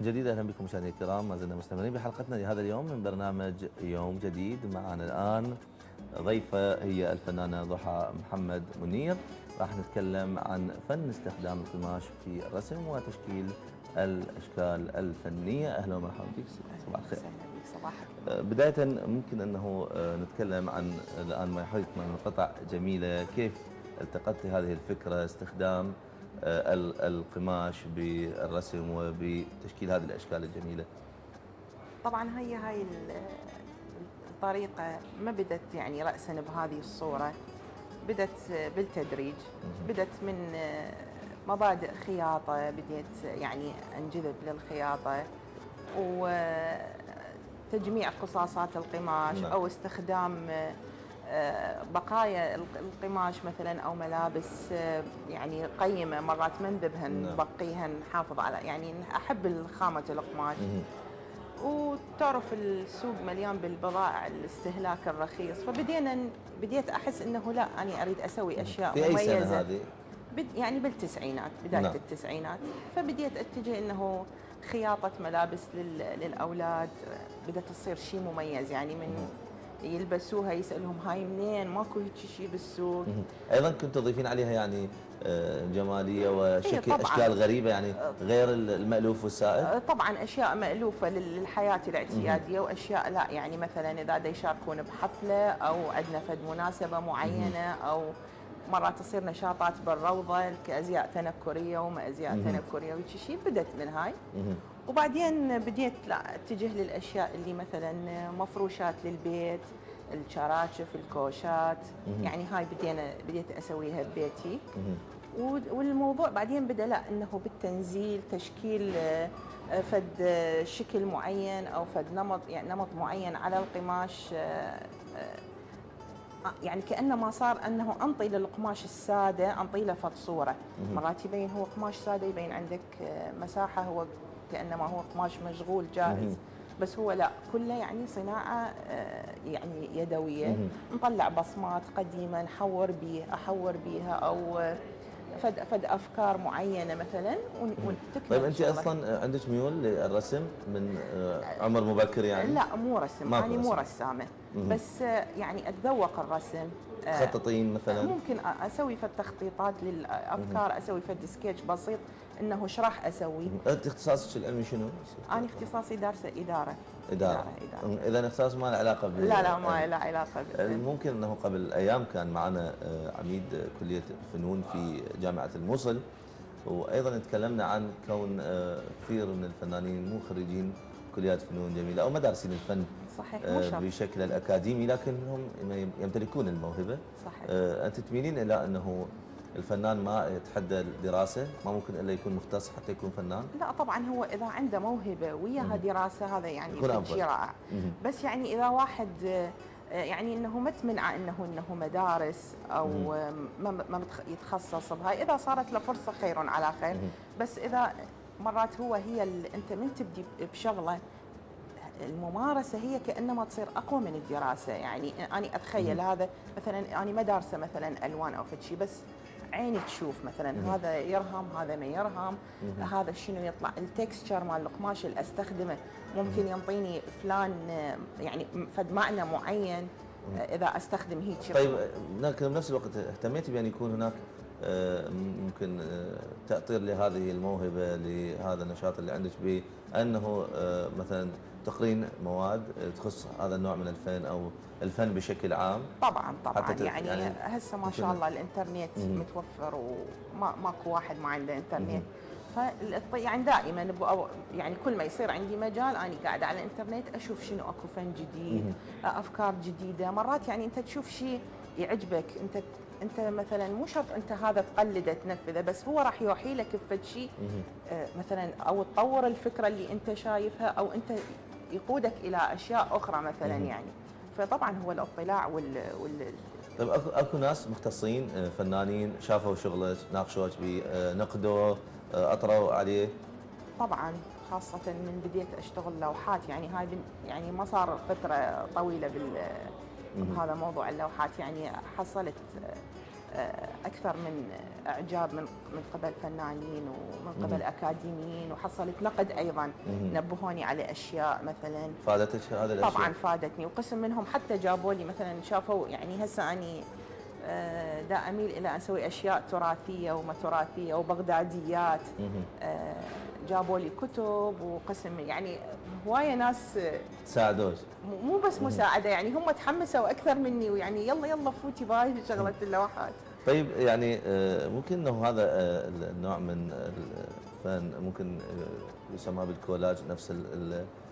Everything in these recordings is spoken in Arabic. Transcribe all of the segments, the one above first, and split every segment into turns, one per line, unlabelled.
جديد. اهلا بكم مشاهدينا الكرام، ما زلنا مستمرين بحلقتنا لهذا اليوم من برنامج يوم جديد. معنا الان ضيفه هي الفنانه ضحى محمد منير. راح نتكلم عن فن استخدام القماش في الرسم وتشكيل الاشكال الفنيه. اهلا ومرحبا بك، صباح الخير.
اهلا بك، صباح الخير.
بدايه ممكن انه نتكلم عن الان ما يحيط من قطع جميله، كيف التقطت هذه الفكره استخدام القماش بالرسم وبتشكيل هذه الاشكال الجميله؟
طبعا هاي الطريقة ما بدت يعني رأسا بهذه الصورة، بدت بالتدريج. بدت من مبادئ خياطة، بديت يعني انجذب للخياطة وتجميع قصاصات القماش
نعم.
او استخدام بقايا القماش مثلا او ملابس يعني قيمة، مرات ما نذبها
نعم.
نبقيها نحافظ على، يعني احب خامة القماش. وتعرف السوق مليان بالبضائع الاستهلاك الرخيص، بديت احس انه لا، انا اريد اسوي اشياء
في أي سنة
مميزه.
هذه؟
يعني بالتسعينات، بدايه
نعم.
التسعينات. فبديت اتجه انه خياطه ملابس للاولاد. بدات تصير شيء مميز، يعني من يلبسوها يسالهم هاي منين، ماكو هيك شيء بالسوق.
أيضا كنت تضيفين عليها يعني جمالية
اي
وشكل
طبعا.
أشكال غريبة، يعني غير المألوف والسائد.
طبعا اشياء مألوفه للحياه الاعتياديه، واشياء لا، يعني مثلا اذا دا يشاركون بحفله او عندنا فد مناسبه معينه، او مرات تصير نشاطات بالروضه كازياء تنكريه وما ازياء تنكريه وهيك شيء. بدت من هاي، وبعدين بديت لا اتجه للاشياء اللي مثلا مفروشات للبيت، الشراشف، الكوشات. يعني هاي بديت اسويها ببيتي. والموضوع بعدين بدا لا، انه بالتنزيل تشكيل فد شكل معين او فد نمط، يعني نمط معين على القماش. يعني كانما صار انه انطي للقماش الساده، انطي له فد صوره. مرات يبين هو قماش ساده، يبين عندك مساحه، هو كانما هو قماش مشغول جاهز. بس هو لا، كله يعني صناعه يعني يدويه. نطلع بصمات قديمه احور بيها، او فد افكار معينه مثلا،
طيب
وتكمل
أنت
شغله.
أصلا عندك ميول للرسم من عمر مبكر يعني؟
لا مو رسم،
ماكو
أنا مو
رسم.
رسامة. بس يعني أتذوق الرسم.
تخططين مثلا؟
ممكن أسوي فد تخطيطات للأفكار، أسوي فد سكتش بسيط إنه إيش راح أسوي.
أنت اختصاصك العلمي شنو؟
أنا اختصاصي دارسة إدارة.
إدارة.
إدارة.
إذا اختصاص ما له علاقة
لا لا، ما
بالعلم.
لا علاقة بالعلم.
ممكن أنه قبل أيام كان معنا عميد كلية الفنون في جامعة الموصل، وأيضا تكلمنا عن كون كثير من الفنانين مو خريجين كليات فنون جميلة أو مدارسين الفن
صحيح، مو شرط.
بشكل الأكاديمي، لكنهم يمتلكون الموهبة.
صحيح.
أنت تميلين إلى أنه الفنان ما يتحدى الدراسة، ما ممكن إلا يكون مختص حتى يكون فنان؟
لا طبعا، هو اذا عنده موهبه وياها دراسه هذا يعني
يكون
فد
أفضل.
شيء رائع. بس يعني اذا واحد يعني انه ما تمنع انه مدارس او ما يتخصص بهاي، اذا صارت له فرصه خير على خير. بس اذا مرات انت من تبدي بشغله، الممارسه هي كانما تصير اقوى من الدراسه. يعني انا اتخيل هذا، مثلا انا ما دارسه مثلا الوان او فد شيء، بس عيني تشوف مثلا هذا يرهم، هذا ما يرهم، هذا شنو يطلع التكستشر مال القماش اللي استخدمه، ممكن ينطيني فلان يعني فد معنى معين اذا استخدم هيك.
طيب، لكن بنفس الوقت اهتميتي بأن يكون هناك ممكن تأطير لهذه الموهبة لهذا النشاط اللي عندك، بأنه مثلا تقرين مواد تخص هذا النوع من الفن أو الفن بشكل عام؟
طبعا
حتى
طبعا، يعني
يعني
هسه ما شاء
يمكن.
الله الانترنت متوفر، وما ماكو واحد ما عنده انترنت. يعني دائما يعني كل ما يصير عندي مجال اني قاعده على الانترنت اشوف شنو اكو فن جديد، افكار جديده. مرات يعني انت تشوف شيء يعجبك، انت مثلا مو شرط انت هذا تقلده تنفذه، بس هو راح يوحي لك بفد شيء مثلا، او تطور الفكره اللي انت شايفها، او انت يقودك الى اشياء اخرى مثلا يعني. فطبعا هو الاطلاع
طيب، اكو ناس مختصين فنانين شافوا شغلك، ناقشوك بيه، نقدوه، اطروا عليه؟
طبعا خاصة من بديت اشتغل لوحات، يعني هاي يعني ما صار فترة طويلة بهذا موضوع اللوحات. يعني حصلت اكثر من اعجاب من قبل فنانين ومن قبل اكاديميين، وحصلت نقد ايضا نبهوني على اشياء مثلا.
فادتك هذه الاشياء؟
طبعا فادتني، وقسم منهم حتى جابوا لي مثلا، شافوا يعني هسه اني دا اميل الى ان اسوي اشياء تراثيه وما تراثيه وبغداديات. جابوا لي كتب، وقسم يعني هوايه ناس
ساعدوك.
مو بس مساعده، يعني هم تحمسوا اكثر مني، ويعني يلا يلا فوتي بهاي شغله اللوحات.
طيب يعني ممكن انه هذا النوع من الفن ممكن يسمى بالكولاج، نفس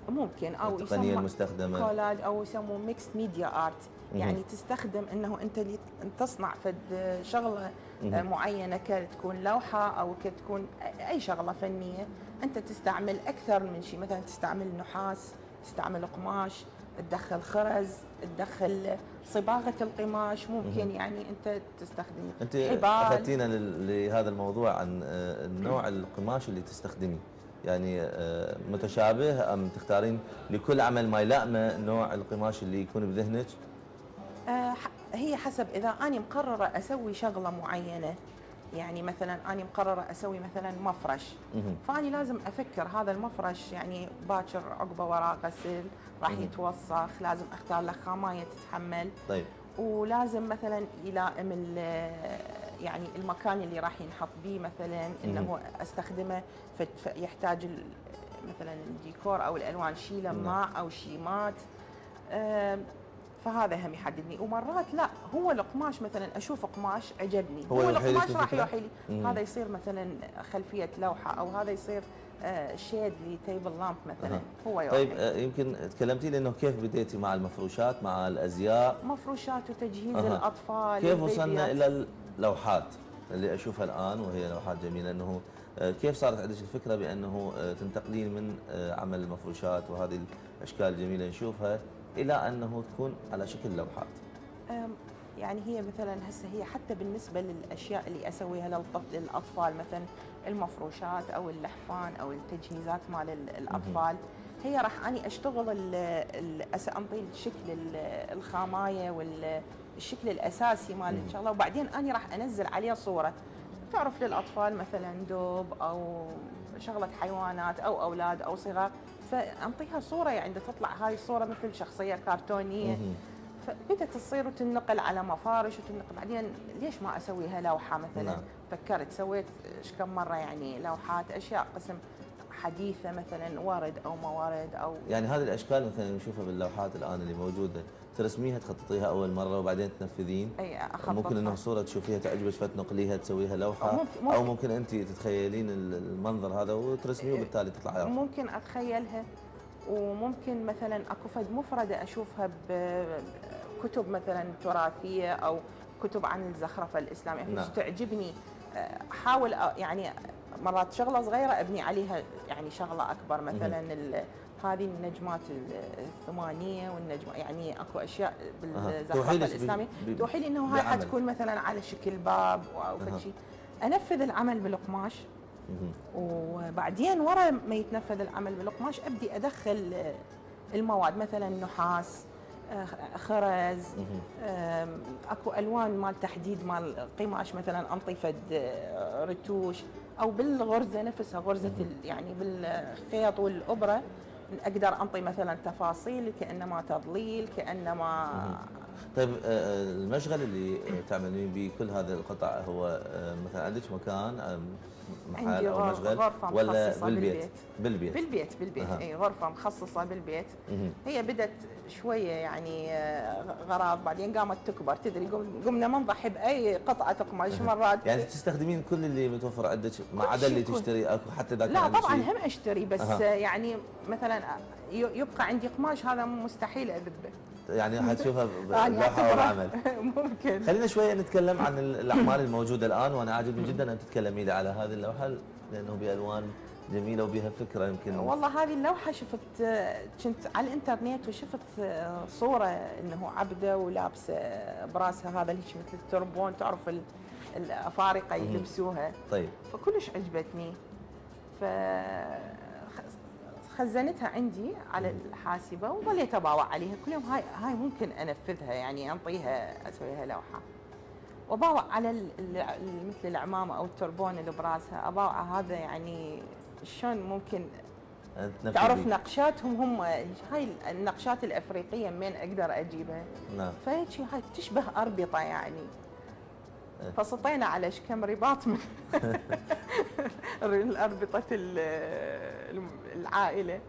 ممكن، او
التقنيه
يسمى
المستخدمه
كولاج، او يسموه ميكس ميديا ارت. يعني تستخدم انه انت اللي تصنع فد شغله معينه، كتكون لوحه او كتكون اي شغله فنيه، انت تستعمل اكثر من شيء. مثلا تستعمل نحاس، تستعمل قماش، تدخل خرز، تدخل صباغه القماش، ممكن يعني انت تستخدم
انت
حبال.
اخذتينا لهذا الموضوع عن نوع القماش اللي تستخدميه، يعني متشابه ام تختارين لكل عمل ما يلائمه نوع القماش اللي يكون بذهنك؟
هي حسب، اذا اني مقرره اسوي شغله معينه، يعني مثلا انا مقرره اسوي مثلا مفرش، فاني لازم افكر هذا المفرش يعني باكر عقبه وراه غسل، راح يتوسخ، لازم اختار له خامايه تتحمل.
طيب.
ولازم مثلا يلائم يعني المكان اللي راح ينحط به، مثلا انه استخدمه يحتاج مثلا الديكور او الالوان شي لماع او شي مات. فهذا هم يحددني. ومرات لا، هو القماش مثلا اشوف قماش عجبني، هو القماش راح يوحي لي هذا يصير مثلا خلفيه لوحه، او هذا يصير شيد لتيبل لامب مثلا. هو يوحي.
طيب يمكن تكلمتي لي انه كيف بديتي مع المفروشات، مع الازياء،
مفروشات وتجهيز الاطفال.
كيف وصلنا الى اللوحات اللي اشوفها الان وهي لوحات جميله؟ انه كيف صارت عندك الفكره بانه تنتقلين من عمل المفروشات وهذه الاشكال الجميله نشوفها الى انه تكون على شكل لوحات؟
يعني هي مثلا هسه هي حتى بالنسبه للاشياء اللي اسويها للاطفال، مثلا المفروشات او اللحفان او التجهيزات مال الاطفال، هي راح اني اشتغل انطي الشكل الخامايه والشكل الاساسي مال الشغله، وبعدين اني راح انزل عليه صوره تعرف للاطفال، مثلا دوب او شغله حيوانات او اولاد او صغار، فانطيها صوره يعني تطلع هاي الصوره مثل شخصيه كرتونيه. فبدت تصير وتنقل على مفارش وتنقل. بعدين ليش ما اسويها لوحه مثلا؟ فكرت سويت كم مره يعني لوحات، اشياء قسم حديثه مثلا ورد او ما ورد، او
يعني هذه الاشكال مثلا نشوفها باللوحات الان اللي موجوده، ترسميها تخططيها اول مره وبعدين تنفذين؟
اي اخططها.
ممكن انه صوره تشوفيها تعجبك فتنقليها تسويها لوحه، او ممكن انت تتخيلين المنظر هذا وترسميه وبالتالي تطلع لوحه.
ممكن اتخيلها، وممكن مثلا اكو فد مفرده اشوفها بكتب مثلا تراثيه او كتب عن الزخرفه الاسلاميه، تعجبني، احاول يعني مرات شغله صغيره ابني عليها يعني شغله اكبر. مثلا هذه النجمات الثمانيه والنجمه، يعني اكو اشياء بالزخرفه الاسلاميه توحي لي انه هاي حتكون مثلا على شكل باب او فد شيء. انفذ العمل بالقماش، وبعدين ورا ما يتنفذ العمل بالقماش ابدي ادخل المواد، مثلا نحاس، خرز، اكو الوان مال تحديد مال قماش، مثلا انطي فد رتوش، او بالغرزه نفسها غرزه يعني بالخيط والابره اقدر انطي مثلا تفاصيل كانما تضليل كانما.
طيب المشغل اللي تعملين به كل هذه القطع هو مثلا عندك مكان محل او مشغل
غرفة
ولا
مخصصة بالبيت؟ بالبيت. اي غرفة مخصصة بالبيت. هي بدت شوية يعني غراض، بعدين قامت تكبر، تدري قمنا ما نضحي باي قطعة قماش مرات.
يعني تستخدمين كل اللي متوفر عندك ما عدا اللي تشتري اكو حتى اذا كان
لا طبعا هم اشتري، بس يعني مثلا يبقى عندي قماش هذا مستحيل اذبه.
يعني حتشوفها بلوحه او بعمل.
ممكن.
خلينا شويه نتكلم عن الاعمال الموجوده الان، وانا عاجبني جدا ان تتكلمي لي على هذه اللوحه لانه بالوان جميله وبها فكره. يمكن
والله هذه اللوحه شفت، كنت على الانترنت وشفت صوره انه عبده ولابسه براسها هذا اللي مثل التربون، تعرف الافارقه يلبسوها.
طيب.
فكلش عجبتني، ف خزنتها عندي على الحاسبه وظليت اباوع عليها كل يوم. هاي ممكن انفذها، يعني انطيها اسويها لوحه. واباوع على مثل العمامه او التربون اللي براسها، اباوع هذا يعني شلون ممكن تعرف نقشاتهم هم. هاي النقشات الافريقيه من اقدر اجيبها؟
نعم.
فهيك هاي تشبه اربطه يعني. فسطينا على كم رباط من الاربطه العائله،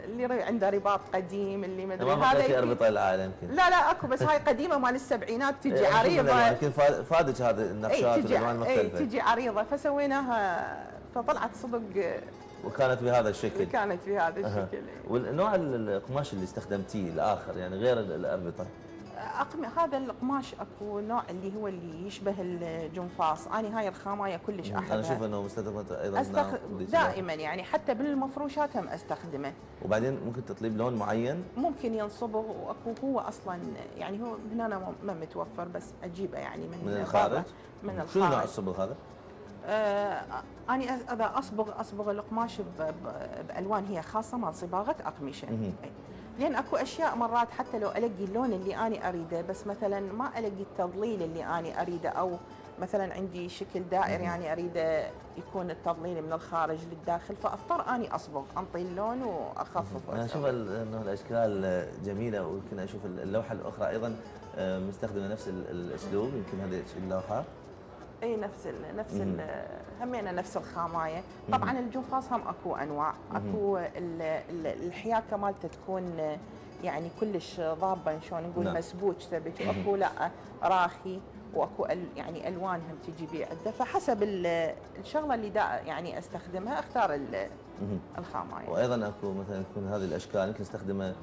اللي عنده رباط قديم، اللي ما ادري
هذا في اربطه العائله يمكن.
لا اكو، بس هاي قديمه مال السبعينات تجي عريضه
يمكن فادك هذه النقشات الالوان مختلفه.
تجي عريضه فسويناها فطلعت صدق
وكانت بهذا الشكل.
كانت بهذا الشكل.
والنوع القماش اللي استخدمتيه الاخر يعني غير الاربطه؟
هذا القماش اكو نوع اللي يشبه الجنفاص. انا هاي الخامايه كلش احبها.
انا اشوف انه مستخدمه ايضا
دائما يعني، حتى بالمفروشات هم استخدمه.
وبعدين ممكن تطلب لون معين؟
ممكن ينصبغ، واكو هو اصلا يعني هو هنا ما متوفر، بس اجيبه يعني من
الخارج.
من الخارج.
شنو نوع الصبغ هذا؟
أنا إذا أصبغ القماش بألوان هي خاصة مال صباغة أقمشة. لأن أكو أشياء مرات حتى لو ألقي اللون اللي أنا أريده، بس مثلا ما ألقي التظليل اللي أنا أريده، أو مثلا عندي شكل دائري يعني أريده يكون التظليل من الخارج للداخل، فأضطر أني أصبغ، أنطي اللون وأخفف.
أنا أشوف أنه الأشكال جميلة، ويمكن أشوف اللوحة الأخرى أيضا مستخدمة نفس الأسلوب. يمكن هذه اللوحة
اي نفس همينه نفس الخامايه. طبعا الجنفاص هم اكو انواع، اكو الحياكه مالته تكون يعني كلش ضابه، شلون نقول مسبوك ثبت، واكو لا راخي، واكو يعني الوان هم تجي بيه عده، فحسب الشغله اللي يعني استخدمها اختار الخامايه.
وايضا اكو مثلا تكون هذه الاشكال يمكن نستخدمها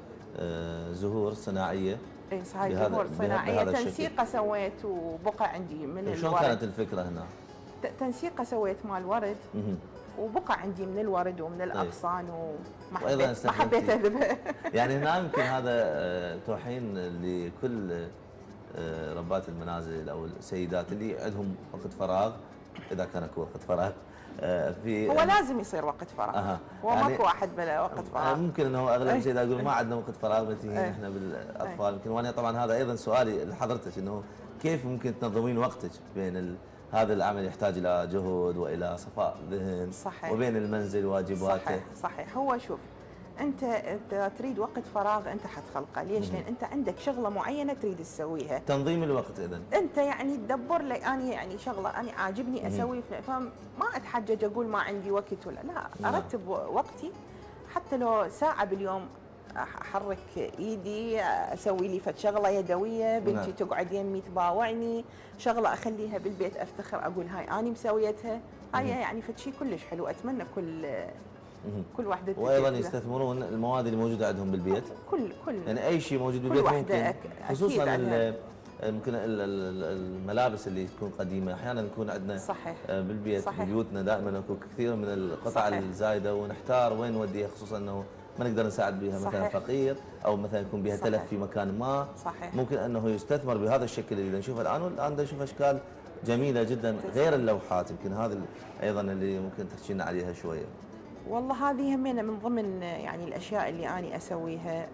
زهور صناعيه.
اي صحيح، زهور صناعيه تنسيقه سويت، وبقى عندي من الورد.
شلون كانت الفكره هنا؟
تنسيقه سويت مال ورد، وبقى عندي من الورد ومن الاغصان، وما حبيت اذبها.
يعني هنا يمكن هذا توحين لكل ربات المنازل او السيدات اللي عندهم وقت فراغ، اذا كان اكو وقت فراغ.
هو لازم يصير وقت فراغ. هو يعني ماكو واحد بلا وقت فراغ.
ممكن انه اغلب السيدات يقولون ما عندنا وقت فراغ متين احنا بالاطفال. يمكن وانا طبعا هذا ايضا سؤالي لحضرتك، انه كيف ممكن تنظمين وقتك بين هذا العمل يحتاج الى جهد والى صفاء ذهن،
صحيح،
وبين المنزل واجباته.
صحيح. هو شوف، انت تريد وقت فراغ انت حتخلقه. ليش؟ لان انت عندك شغله معينه تريد تسويها.
تنظيم الوقت اذا
انت يعني تدبر لي انا يعني شغله انا عاجبني اسوي، فما اتحجج اقول ما عندي وقت ولا لا. ارتب وقتي، حتى لو ساعه باليوم احرك ايدي اسوي لي فد شغله يدويه، بنتي تقعد يمي تباوعني، شغله اخليها بالبيت افتخر اقول هاي انا مسويتها. هاي يعني فد شيء كلش حلو. اتمنى كل واحده.
وايضا يستثمرون المواد اللي موجوده عندهم بالبيت.
كل
يعني اي شيء موجود بالبيت ممكن، خصوصا ممكن الملابس اللي تكون قديمه احيانا نكون عندنا
صحيح
بالبيت. ببيوتنا دائما اكو كثير من القطع الزايده ونحتار وين نوديها، خصوصا انه ما نقدر نساعد بها مثلا فقير، او مثلا يكون بها تلف في مكان ما. ممكن انه يستثمر بهذا الشكل اللي نشوفه الان. والان نشوف اشكال جميله جدا غير اللوحات. يمكن هذا ايضا اللي ممكن تحكي لنا عليها شويه.
والله هذه همينه من ضمن يعني الاشياء اللي اني اسويها.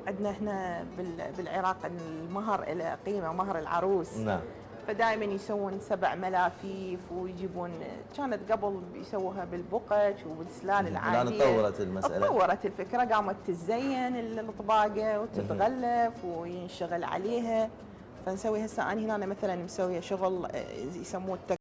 عندنا هنا بالعراق المهر له قيمه، مهر العروس.
نعم.
فدائما يسوون 7 ملافيف ويجيبون. كانت قبل يسووها بالبقش وبالسلال العاديه.
الان تطورت المساله،
تطورت الفكره، قامت تزين الطباقه وتتغلف وينشغل عليها. فنسوي هسه انا هنا مثلا مسويه شغل يسموه